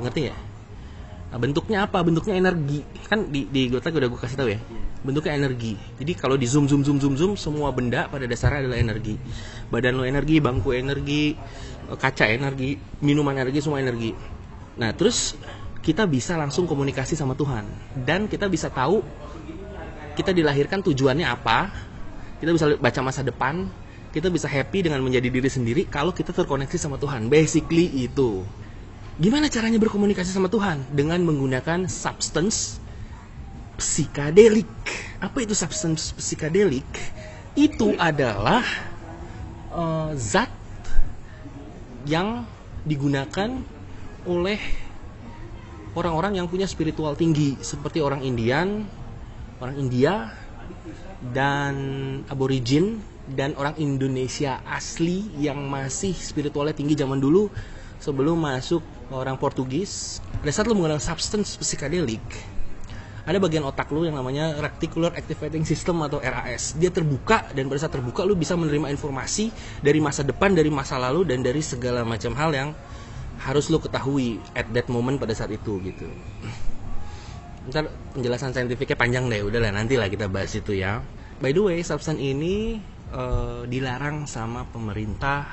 gitu, ngerti ya? Nah, bentuknya apa? Bentuknya energi. Kan di Gotak udah gue kasih tahu ya. Bentuknya energi. Jadi kalau di zoom, semua benda pada dasarnya adalah energi. Badan lo energi, bangku energi, kaca energi, minuman energi, semua energi. Nah, terus kita bisa langsung komunikasi sama Tuhan. Dan kita bisa tahu kita dilahirkan tujuannya apa. Kita bisa baca masa depan. Kita bisa happy dengan menjadi diri sendiri kalau kita terkoneksi sama Tuhan. Basically itu. Gimana caranya berkomunikasi sama Tuhan? Dengan menggunakan substance psikadelik. Apa itu substance psikadelik? Itu adalah zat yang digunakan oleh orang-orang yang punya spiritual tinggi, seperti orang India, dan aborigin, dan orang Indonesia asli yang masih spiritualnya tinggi zaman dulu sebelum masuk orang Portugis. Pada saat lu menggunakan substance psikadelik, ada bagian otak lu yang namanya Reticular Activating System atau RAS. Dia terbuka, dan pada saat terbuka lu bisa menerima informasi dari masa depan, dari masa lalu, dan dari segala macam hal yang harus lu ketahui at that moment pada saat itu gitu. Ntar penjelasan saintifiknya panjang deh, udahlah nantilah kita bahas itu ya. By the way, substance ini dilarang sama pemerintah,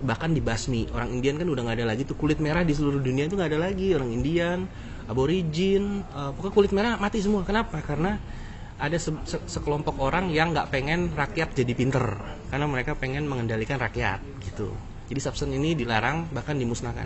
bahkan dibasmi. Orang Indian kan udah nggak ada lagi tuh, kulit merah di seluruh dunia itu nggak ada lagi. Orang Indian, aborigin, pokoknya kulit merah mati semua. Kenapa? Karena ada sekelompok orang yang nggak pengen rakyat jadi pinter, karena mereka pengen mengendalikan rakyat gitu. Jadi substance ini dilarang, bahkan dimusnahkan.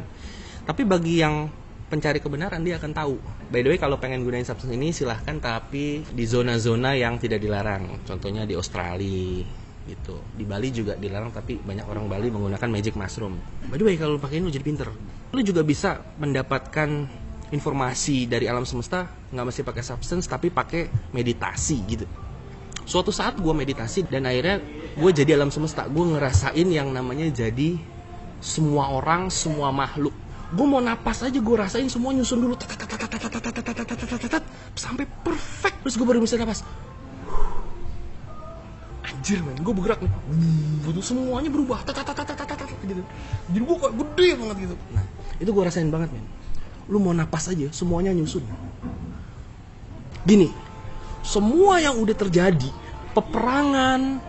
Tapi bagi yang pencari kebenaran, dia akan tahu. By the way, kalau pengen gunain substance ini silahkan, tapi di zona-zona yang tidak dilarang. Contohnya di Australia gitu. Di Bali juga dilarang, tapi banyak orang Bali menggunakan magic mushroom. By the way, kalau pakai ini lu jadi pinter. Lu juga bisa mendapatkan informasi dari alam semesta, nggak mesti pakai substance, tapi pakai meditasi gitu. Suatu saat gue meditasi, dan akhirnya gue jadi alam semesta. Gue ngerasain yang namanya jadi semua orang, semua makhluk. Gue mau napas aja, gue rasain semua nyusun dulu sampai perfect. Terus gue baru bisa napas. Anjir men, gue bergerak nih, gitu, semuanya berubah, gitu. Jadi gue kayak gede banget gitu. Nah, itu gue rasain banget men. Lu mau napas aja, semuanya nyusun. Gini, semua yang udah terjadi, peperangan,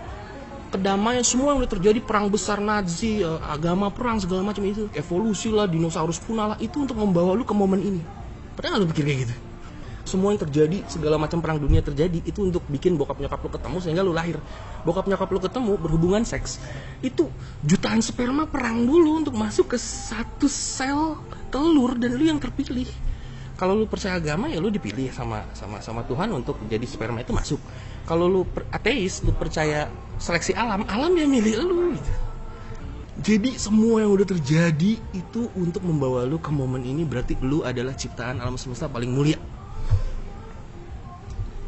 kedamaian, semua yang udah terjadi, perang besar Nazi, agama perang segala macam itu, evolusi lah, dinosaurus punah lah, itu untuk membawa lu ke momen ini. Pernah gak lu pikir kayak gitu? Semua yang terjadi, segala macam perang dunia terjadi, itu untuk bikin bokap nyokap lu ketemu sehingga lu lahir. Bokap nyokap lu ketemu, berhubungan seks, itu jutaan sperma perang dulu untuk masuk ke satu sel telur, dan lu yang terpilih. Kalau lu percaya agama, ya lu dipilih sama Tuhan untuk jadi sperma itu masuk. Kalau lu ateis, lu percaya seleksi alam yang milih lu gitu. Jadi semua yang udah terjadi itu untuk membawa lu ke momen ini, berarti lu adalah ciptaan alam semesta paling mulia.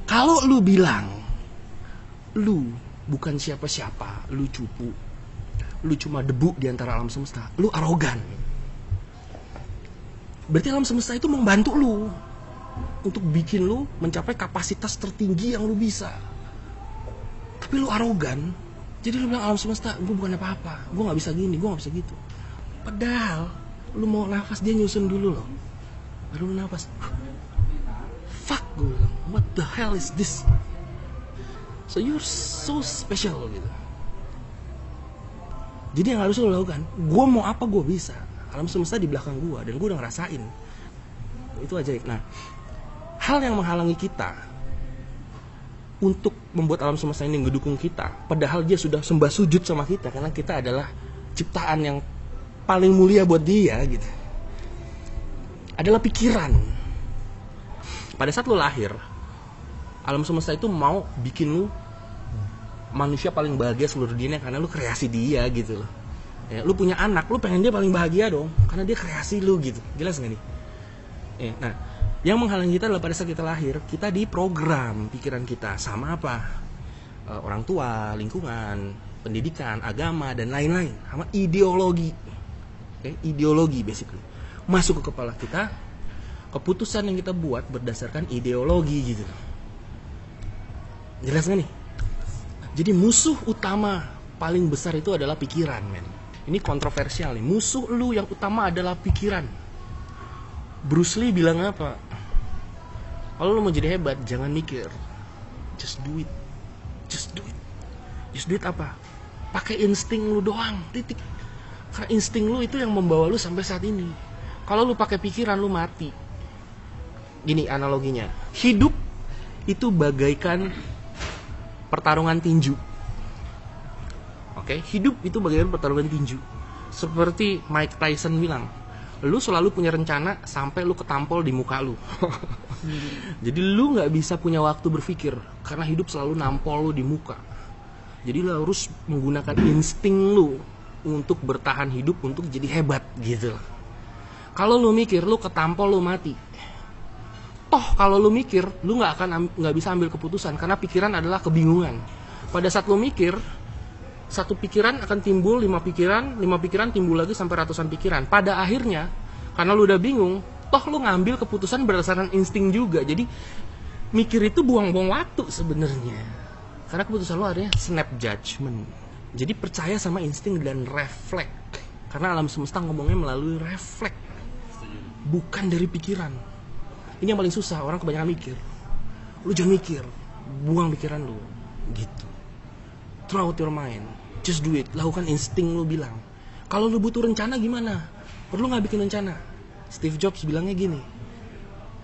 Kalau lu bilang lu bukan siapa-siapa, lu cupu, lu cuma debu di antara alam semesta, lu arogan. Berarti alam semesta itu membantu lu untuk bikin lu mencapai kapasitas tertinggi yang lu bisa. Tapi lu arogan, jadi lu bilang alam semesta, gue bukan apa-apa, gue gak bisa gini, gue gak bisa gitu. Padahal lu mau nafas, dia nyusun dulu loh, baru lu nafas. Fuck, gue bilang, what the hell is this? So you're so special gitu. Jadi yang harus lo lakukan, gue mau apa gue bisa. Alam semesta di belakang gue, dan gue udah ngerasain. Itu ajaib. Nah, hal yang menghalangi kita untuk membuat alam semesta ini ngedukung kita, padahal dia sudah sembah sujud sama kita, karena kita adalah ciptaan yang paling mulia buat dia gitu, adalah pikiran. Pada saat lu lahir, alam semesta itu mau bikin lu manusia paling bahagia seluruh dunia, karena lu kreasi dia gitu loh. Ya, lu punya anak, lu pengen dia paling bahagia dong, karena dia kreasi lu gitu. Jelas gak nih? Nah, yang menghalangi kita adalah pada saat kita lahir, kita diprogram pikiran kita sama apa? Orang tua, lingkungan, pendidikan, agama, dan lain-lain. Sama ideologi. Ideologi basically. Masuk ke kepala kita, keputusan yang kita buat berdasarkan ideologi gitu. Jelas gak nih? Jadi musuh utama paling besar itu adalah pikiran, men. Ini kontroversial nih. Musuh lu yang utama adalah pikiran. Bruce Lee bilang apa? Kalau lu mau jadi hebat, jangan mikir, just do it, just do it, just do it apa? Pakai insting lu doang, titik. Karena insting lu itu yang membawa lu sampai saat ini. Kalau lu pakai pikiran, lu mati. Gini analoginya, hidup itu bagaikan pertarungan tinju. Oke, hidup itu bagaikan pertarungan tinju. Seperti Mike Tyson bilang, lu selalu punya rencana sampai lu ketampol di muka lu. Jadi lu nggak bisa punya waktu berpikir karena hidup selalu nampol lu di muka. Jadi lu harus menggunakan insting lu untuk bertahan hidup, untuk jadi hebat gitu. Kalau lu mikir lu ketampol, lu mati. Toh kalau lu mikir, lu nggak bisa ambil keputusan karena pikiran adalah kebingungan. Pada saat lu mikir, satu pikiran akan timbul 5 pikiran timbul lagi sampai ratusan pikiran. Pada akhirnya, karena lu udah bingung, toh lu ngambil keputusan berdasarkan insting juga. Jadi mikir itu buang-buang waktu sebenarnya. Karena keputusan lu akhirnya snap judgment. Jadi percaya sama insting dan refleks. Karena alam semesta ngomongnya melalui refleks, bukan dari pikiran. Ini yang paling susah, orang kebanyakan mikir. Lu jangan mikir, buang pikiran lu. Gitu. Throw out your mind, just do it. Lakukan insting lu bilang. Kalau lu butuh rencana gimana? Perlu nggak bikin rencana? Steve Jobs bilangnya gini,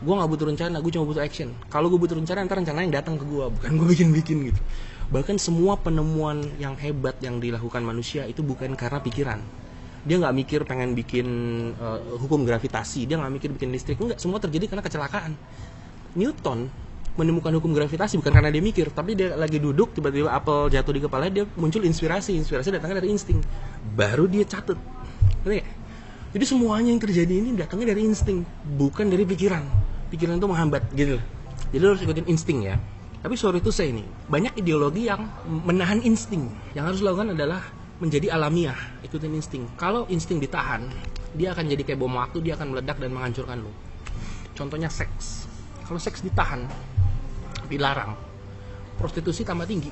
gue nggak butuh rencana, gue cuma butuh action. Kalau gue butuh rencana, ntar rencana yang datang ke gue, bukan gue bikin gitu. Bahkan semua penemuan yang hebat yang dilakukan manusia itu bukan karena pikiran. Dia nggak mikir pengen bikin hukum gravitasi, dia nggak mikir bikin listrik, enggak. Semua terjadi karena kecelakaan. Newton menemukan hukum gravitasi bukan karena dia mikir, tapi dia lagi duduk, tiba-tiba apel jatuh di kepalanya, dia muncul inspirasi datangnya dari insting, baru dia catat. Jadi semuanya yang terjadi ini datangnya dari insting, bukan dari pikiran. Pikiran itu menghambat gitu. Jadi lo harus ikutin insting ya. Tapi sorry to say nih, banyak ideologi yang menahan insting. Yang harus dilakukan adalah menjadi alamiah, ikutin insting. Kalau insting ditahan, dia akan jadi kayak bom waktu, dia akan meledak dan menghancurkan lo. Contohnya seks. Kalau seks ditahan, dilarang, prostitusi tambah tinggi.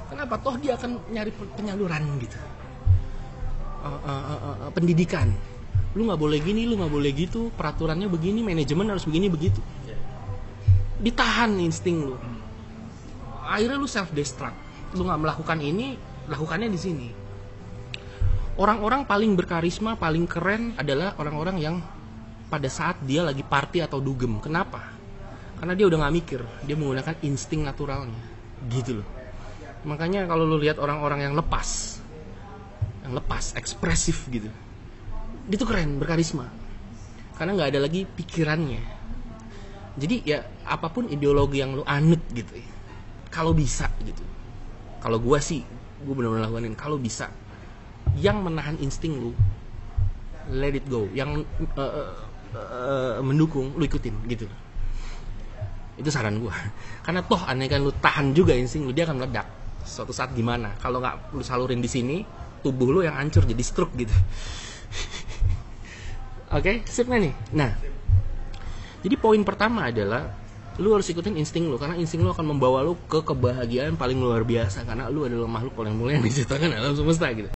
Kenapa? Toh dia akan nyari penyaluran gitu. Pendidikan, lu nggak boleh gini, lu nggak boleh gitu, peraturannya begini, manajemen harus begini begitu. Ditahan insting lu, akhirnya lu self destruct. Lu nggak melakukan ini, lakukannya di sini. Orang-orang paling berkarisma, paling keren adalah orang-orang yang pada saat dia lagi party atau dugem. Kenapa? Karena dia udah nggak mikir, dia menggunakan insting naturalnya, gitu loh. Makanya kalau lu lihat orang-orang yang lepas, ekspresif gitu, dia tuh keren, berkarisma, karena nggak ada lagi pikirannya. Jadi ya apapun ideologi yang lu anut gitu, kalau bisa gitu. Kalau gue sih, gue benar-benar lakukan ini. Kalau bisa, yang menahan insting lu, let it go. Yang mendukung, lu ikutin gitu. Itu saran gue. Karena toh aneh kan lu tahan juga insting lu, dia akan meledak suatu saat. Gimana kalau nggak lu salurin di sini, tubuh lu yang hancur jadi stroke gitu. Oke, sip nih. Nah, jadi poin pertama adalah lu harus ikutin insting lu, karena insting lu akan membawa lu ke kebahagiaan paling luar biasa, karena lu adalah makhluk paling mulia yang diciptakan alam semesta gitu.